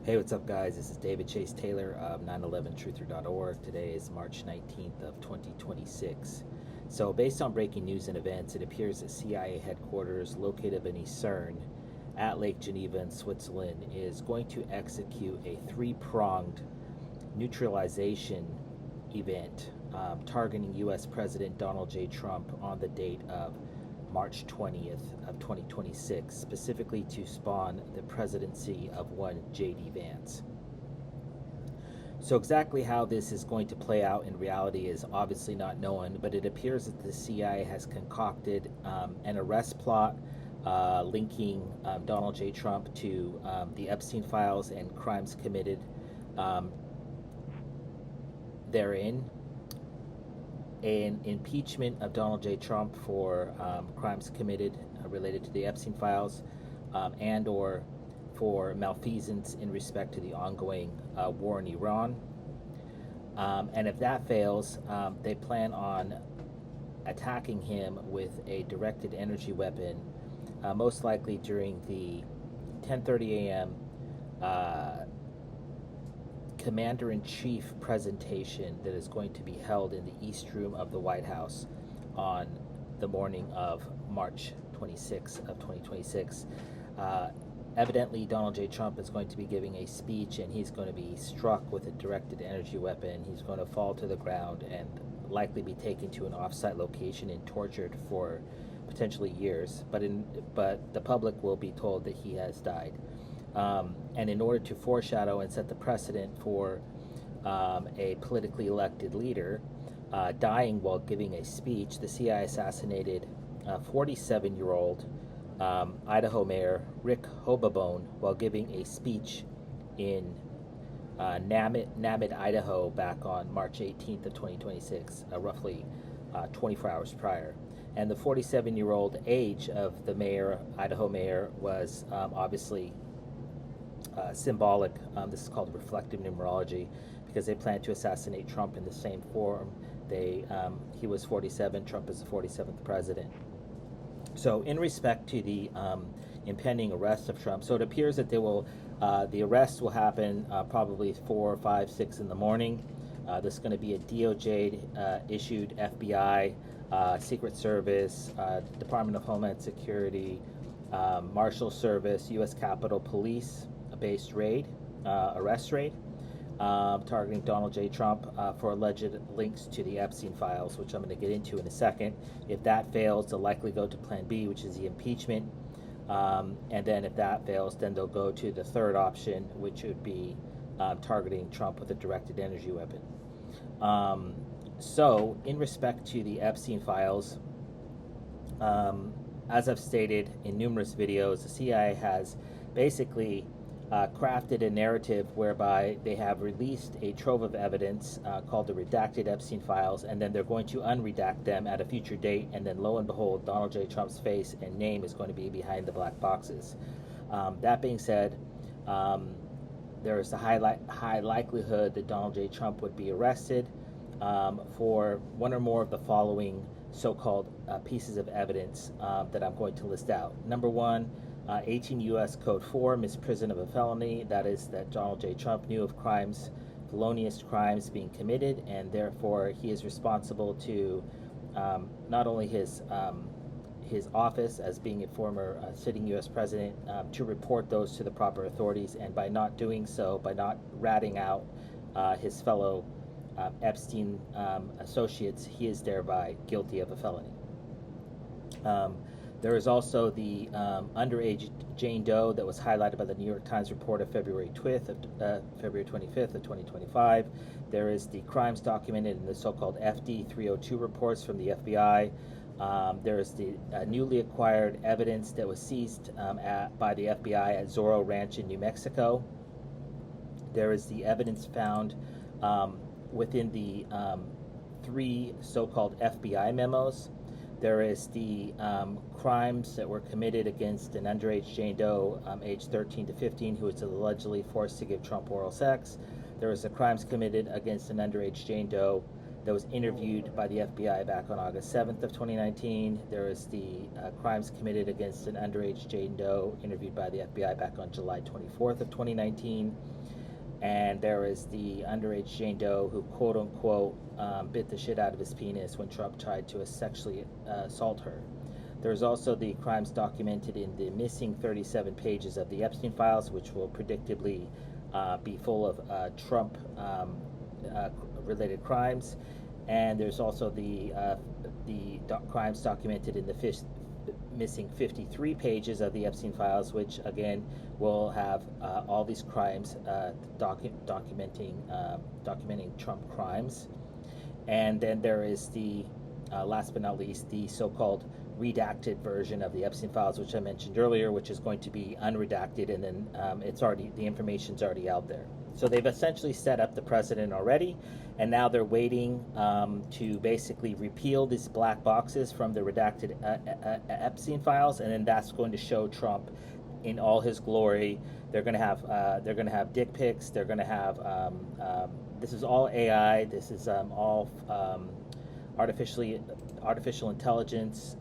Hey, what's up, guys? This is David Chase Taylor of 911truther.org. Today is March 19th of 2026. So, based on breaking news and events, it appears that CIA headquarters located beneath CERN at Lake Geneva in Switzerland is going to execute a three-pronged neutralization event targeting U.S. President Donald J. Trump on the date of March 20th of 2026, specifically to spawn the presidency of one J.D. Vance. So exactly how this is going to play out in reality is obviously not known, but it appears that the CIA has concocted an arrest plot linking Donald J. Trump to the Epstein files and crimes committed therein. An impeachment of Donald J. Trump for crimes committed related to the Epstein files and or for malfeasance in respect to the ongoing war in Iran. And if that fails, they plan on attacking him with a directed energy weapon, most likely during the 10:30 a.m. Commander-in-Chief presentation that is going to be held in the East Room of the White House on the morning of March 26th of 2026. Evidently, Donald J. Trump is going to be giving a speech, and he's going to be struck with a directed energy weapon. He's going to fall to the ground and likely be taken to an off-site location and tortured for potentially years. But the public will be told that he has died. And in order to foreshadow and set the precedent for a politically elected leader dying while giving a speech, the CIA assassinated 47-year-old Idaho Mayor Rick Hobabone while giving a speech in Namib, Idaho, back on March 18th of 2026, roughly 24 hours prior. And the 47-year-old age of the Idaho mayor, was obviously symbolic. This is called reflective numerology, because they plan to assassinate Trump in the same form. He was 47, Trump is the 47th president. So in respect to the impending arrest of Trump, so it appears that the arrest will happen probably 4, 5, 6 in the morning. This is going to be a DOJ issued FBI, Secret Service, Department of Homeland Security, Marshal Service, U.S. Capitol Police based arrest raid, targeting Donald J. Trump for alleged links to the Epstein files, which I'm going to get into in a second. If that fails, they'll likely go to Plan B, which is the impeachment. And then if that fails, then they'll go to the third option, which would be targeting Trump with a directed energy weapon. So in respect to the Epstein files, as I've stated in numerous videos, the CIA has basically crafted a narrative whereby they have released a trove of evidence called the redacted Epstein files, and then they're going to unredact them at a future date, and then lo and behold, Donald J. Trump's face and name is going to be behind the black boxes. That being said, there is a high likelihood that Donald J. Trump would be arrested for one or more of the following so-called pieces of evidence that I'm going to list out. Number one, 18 U.S. Code 4, misprision of a felony. That is that Donald J. Trump knew of felonious crimes being committed, and therefore he is responsible to not only his office as being a former sitting U.S. president, to report those to the proper authorities, and by not doing so, by not ratting out his fellow Epstein associates, he is thereby guilty of a felony. There is also the underage Jane Doe that was highlighted by the New York Times report of February 25th of 2025. There is the crimes documented in the so-called FD 302 reports from the FBI. There is the newly acquired evidence that was seized by the FBI at Zorro Ranch in New Mexico. There is the evidence found within the 3 so-called FBI memos. There is the crimes that were committed against an underage Jane Doe, age 13 to 15, who was allegedly forced to give Trump oral sex. There is the crimes committed against an underage Jane Doe, that was interviewed by the FBI back on August 7th of 2019. There is the crimes committed against an underage Jane Doe interviewed by the FBI back on July 24th of 2019. And there is the underage Jane Doe who, quote unquote, bit the shit out of his penis when Trump tried to sexually assault her. There's also the crimes documented in the missing 37 pages of the Epstein files, which will predictably be full of Trump related crimes. And there's also the crimes documented in the missing 53 pages of the Epstein files, which again will have all these crimes documenting Trump crimes. And then there is the last but not least, the so-called redacted version of the Epstein files, which I mentioned earlier, which is going to be unredacted, and then the information's already out there. So they've essentially set up the precedent already, and now they're waiting to basically repeal these black boxes from the redacted Epstein files, and then that's going to show Trump in all his glory. They're going to have dick pics. They're going to have this is all AI. This is all artificial intelligence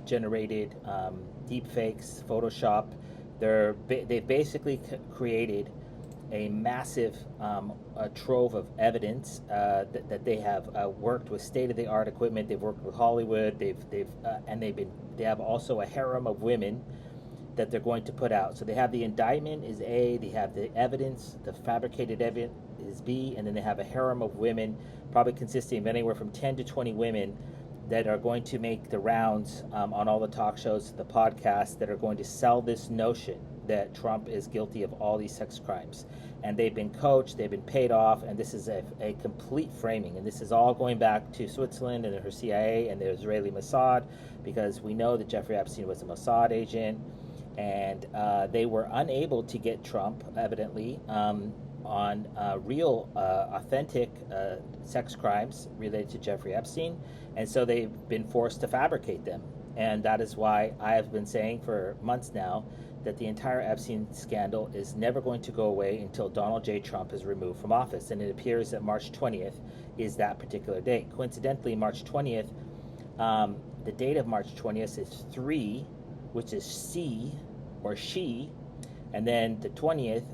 generated deep fakes, Photoshop. They've basically created a massive trove of evidence that they have worked with state-of-the-art equipment. They've worked with Hollywood. They have also a harem of women that they're going to put out. So they have the indictment is A, they have the evidence, the fabricated evidence is B, and then they have a harem of women, probably consisting of anywhere from 10 to 20 women that are going to make the rounds on all the talk shows, the podcasts, that are going to sell this notion that Trump is guilty of all these sex crimes. And they've been coached, they've been paid off, and this is a complete framing. And this is all going back to Switzerland and her CIA and the Israeli Mossad, because we know that Jeffrey Epstein was a Mossad agent, and they were unable to get Trump, evidently, on real, authentic sex crimes related to Jeffrey Epstein, and so they've been forced to fabricate them. And that is why I have been saying for months now that the entire Epstein scandal is never going to go away until Donald J. Trump is removed from office, and it appears that March 20th is that particular date. Coincidentally, March 20th, the date of March 20th is 3, which is C, or she, and then the 20th,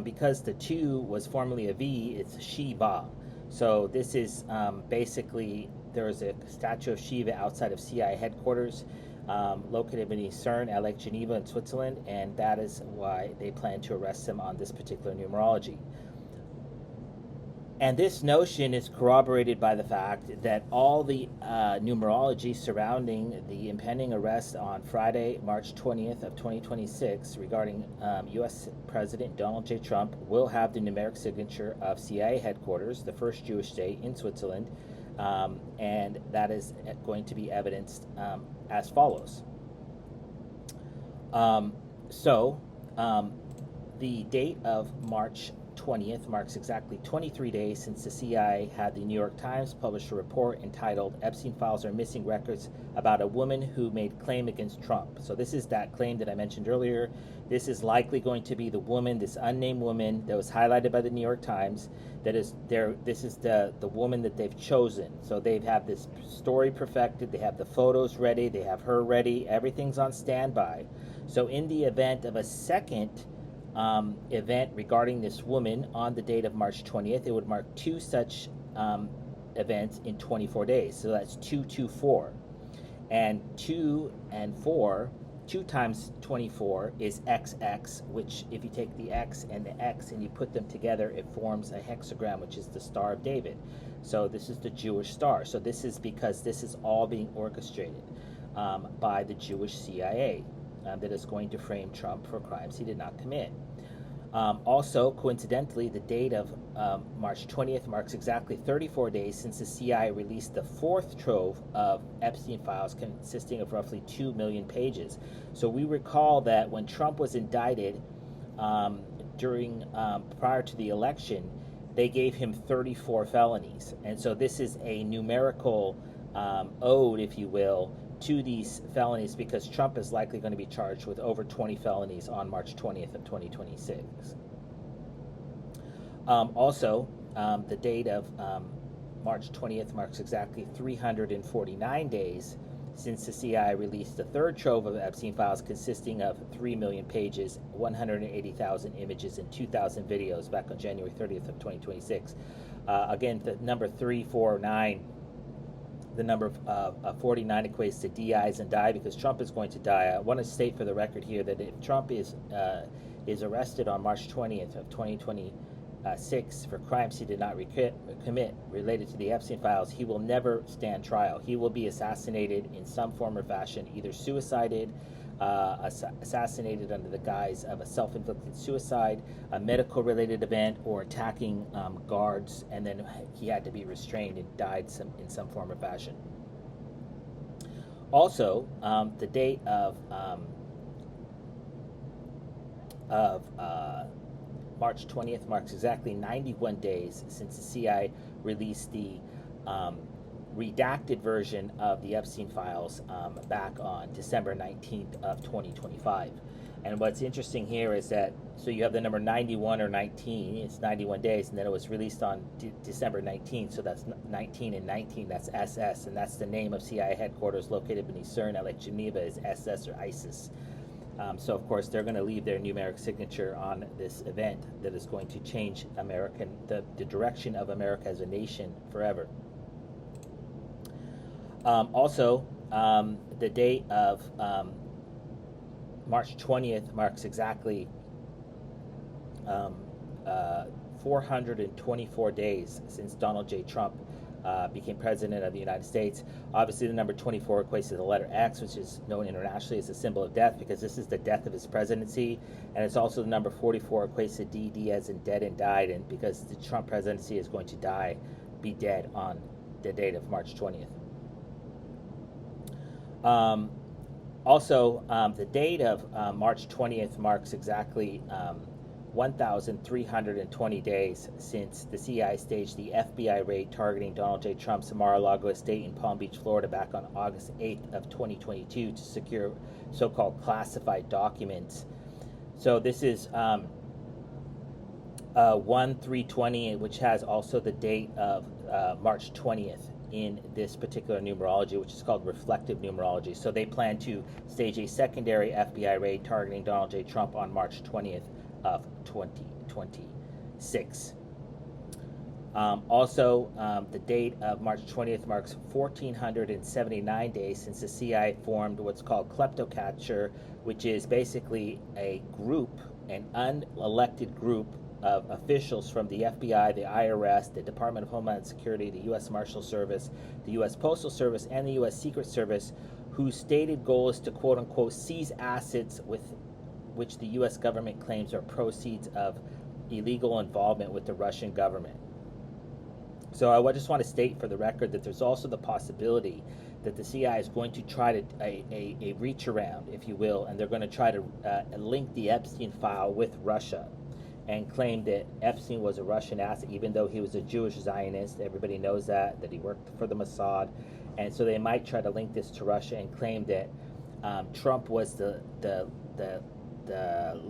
because the 2 was formerly a V, it's Shiva. So this is basically, there is a statue of Shiva outside of CIA headquarters, located in CERN, like Geneva in Switzerland, and that is why they plan to arrest him on this particular numerology. And this notion is corroborated by the fact that all the numerology surrounding the impending arrest on Friday, March 20th of 2026 regarding U.S. President Donald J. Trump will have the numeric signature of CIA headquarters, the first Jewish state in Switzerland, and that is going to be evidenced as follows. The date of March 20th marks exactly 23 days since the CIA had the New York Times publish a report entitled Epstein Files Are Missing Records about a woman who made claim against Trump. So this is that claim that I mentioned earlier. This is likely going to be the woman, this unnamed woman that was highlighted by the New York Times. This is the woman that they've chosen. So they have this story perfected. They have the photos ready. They have her ready. Everything's on standby. So in the event of a second event regarding this woman on the date of March 20th, it would mark 2 such events in 24 days. So that's 224. And 2 and 4, 2 times 24 is XX, which if you take the X and the X and you put them together, it forms a hexagram, which is the Star of David. So this is the Jewish star. So this is because this is all being orchestrated by the Jewish CIA. That is going to frame Trump for crimes he did not commit. Also, coincidentally, the date of March 20th marks exactly 34 days since the CIA released the 4th trove of Epstein files consisting of roughly 2 million pages. So we recall that when Trump was indicted prior to the election, they gave him 34 felonies. And so this is a numerical ode, if you will, to these felonies, because Trump is likely going to be charged with over 20 felonies on March 20th of 2026. Also, the date of March 20th marks exactly 349 days since the CIA released the third trove of Epstein files consisting of 3 million pages, 180,000 images, and 2,000 videos back on January 30th of 2026. Again, the number 349, the number of 49 equates to DIs and die because Trump is going to die. I want to state for the record here that if Trump is arrested on March 20th of 2026 for crimes he did not commit related to the Epstein files, he will never stand trial. He will be assassinated in some form or fashion, either suicided, assassinated under the guise of a self-inflicted suicide, a medical-related event, or attacking guards, and then he had to be restrained and died in some form or fashion. Also, the date of March 20th marks exactly 91 days since the CIA released the redacted version of the Epstein files back on December 19th of 2025. And what's interesting here is that, so you have the number 91 or 19, it's 91 days, and then it was released on December 19th, so that's 19 and 19, that's SS, and that's the name of CIA headquarters located beneath CERN, like Geneva is SS or ISIS. So of course they're going to leave their numeric signature on this event that is going to change the direction of America as a nation forever. Also, the date of March 20th marks exactly 424 days since Donald J. Trump became president of the United States. Obviously, the number 24 equates to the letter X, which is known internationally as a symbol of death because this is the death of his presidency. And it's also the number 44 equates to D as in dead and died, and because the Trump presidency is going to be dead on the date of March 20th. Also, the date of March 20th marks exactly 1,320 days since the CIA staged the FBI raid targeting Donald J. Trump's Mar-a-Lago estate in Palm Beach, Florida, back on August 8th of 2022 to secure so-called classified documents. So this is 1/3/20, which has also the date of March 20th in this particular numerology, which is called reflective numerology. So they plan to stage a secondary FBI raid targeting Donald J. Trump on March 20th of 2026. Also, the date of March 20th marks 1,479 days since the CIA formed what's called Kleptocatcher, which is basically a group, an unelected group of officials from the FBI, the IRS, the Department of Homeland Security, the U.S. Marshal Service, the U.S. Postal Service, and the U.S. Secret Service, whose stated goal is to quote-unquote seize assets with which the U.S. government claims are proceeds of illegal involvement with the Russian government. So I just want to state for the record that there's also the possibility that the CIA is going to try to a reach around, if you will, and they're going to try to link the Epstein file with Russia and claim that Epstein was a Russian asset, even though he was a Jewish Zionist. Everybody knows that he worked for the Mossad. And so they might try to link this to Russia and claim that Trump was the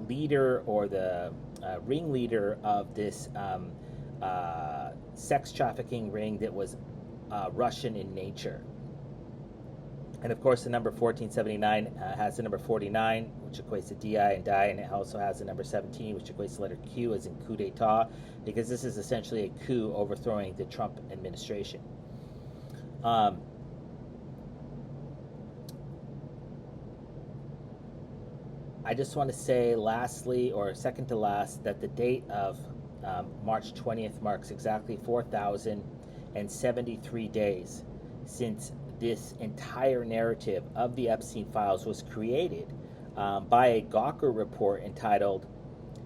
leader or the ringleader of this sex trafficking ring that was Russian in nature. And of course, the number 1479 has the number 49, which equates to DI and die, and it also has the number 17, which equates to the letter Q, as in coup d'etat, because this is essentially a coup overthrowing the Trump administration. I just want to say lastly, or second to last, that the date of March 20th marks exactly 4,073 days since this entire narrative of the Epstein files was created by a Gawker report entitled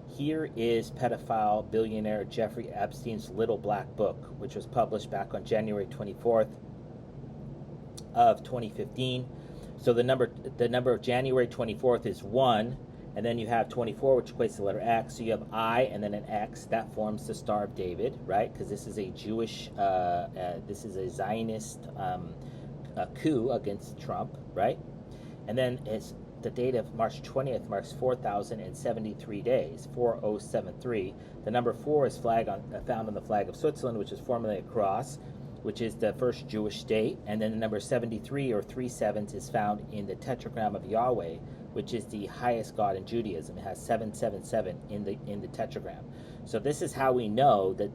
"Here is Pedophile Billionaire Jeffrey Epstein's Little Black Book," which was published back on January 24th of 2015. So the number of January 24th is 1, and then you have 24, which equates to the letter X. So you have I and then an X. That forms the Star of David, right? Because this is a Jewish, this is a Zionist coup against Trump, right? And then the date of March 20th marks 4,073 days, 4073. The number 4 is found on the flag of Switzerland, which is formerly a cross, which is the first Jewish state. And then the number 73, or 3 sevens, is found in the tetragram of Yahweh, which is the highest God in Judaism. It has 777 in the tetragram. So this is how we know that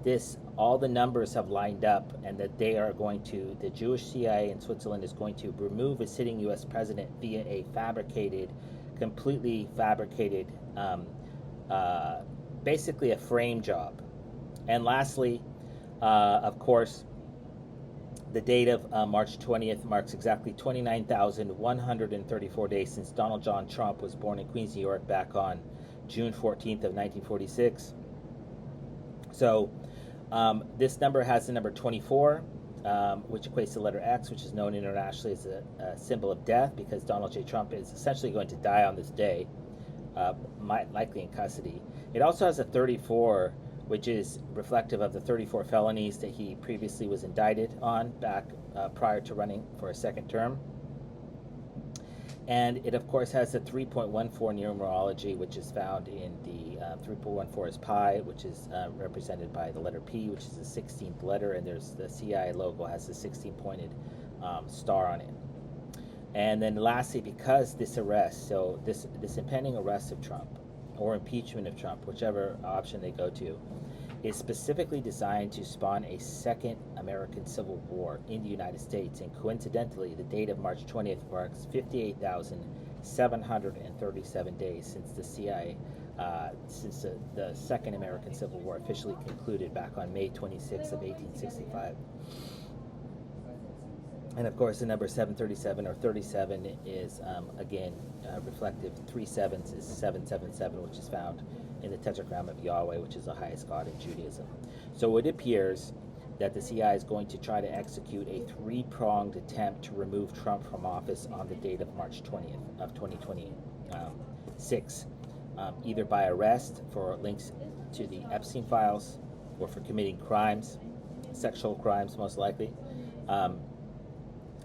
all the numbers have lined up, and that they are going to, the Jewish CIA in Switzerland is going to remove a sitting U.S. president via a completely fabricated, basically a frame job. And lastly, of course, the date of March 20th marks exactly 29,134 days since Donald John Trump was born in Queens, New York, back on June 14th of 1946. So this number has the number 24, which equates to the letter X, which is known internationally as a symbol of death, because Donald J. Trump is essentially going to die on this day, likely in custody. It also has a 34, which is reflective of the 34 felonies that he previously was indicted on back prior to running for a second term. And it, of course, has the 3.14 numerology, which is found in the 3.14 is pi, which is represented by the letter P, which is the 16th letter, and there's the CIA logo has the 16-pointed star on it. And then lastly, because this arrest, so this impending arrest of Trump, or impeachment of Trump, whichever option they go to, is specifically designed to spawn a second American Civil War in the United States. And coincidentally, the date of March 20th marks 58,737 days since the CIA, since the Second American Civil War officially concluded back on May 26th of 1865. And of course, the number 737 or 37 is, again, reflective. 3 sevens is 777, which is found in the tetragram of Yahweh, which is the highest God in Judaism. So it appears that the CIA is going to try to execute a 3-pronged attempt to remove Trump from office on the date of March 20th of 2026, either by arrest for links to the Epstein files, or for committing crimes, sexual crimes most likely,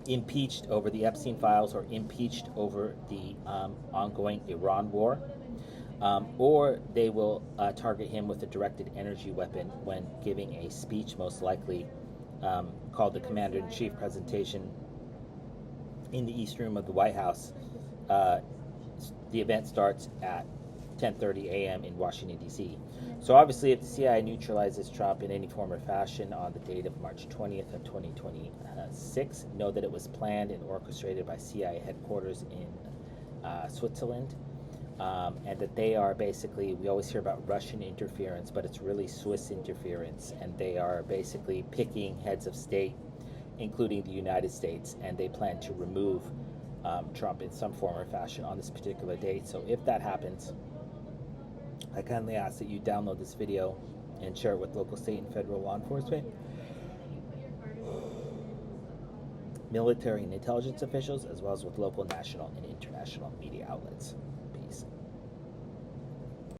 impeached over the Epstein files, or impeached over the ongoing Iran war, or they will target him with a directed energy weapon when giving a speech, most likely called the Commander-in-Chief presentation in the East Room of the White House. The event starts at 10:30 a.m. in Washington, D.C. So obviously, if the CIA neutralizes Trump in any form or fashion on the date of March 20th of 2026, know that it was planned and orchestrated by CIA headquarters in Switzerland, and that they are basically, we always hear about Russian interference, but it's really Swiss interference, and they are basically picking heads of state, including the United States, and they plan to remove Trump in some form or fashion on this particular date. So if that happens, I kindly ask that you download this video and share it with local, state, and federal law enforcement, military and intelligence officials, as well as with local, national, and international media outlets. Peace.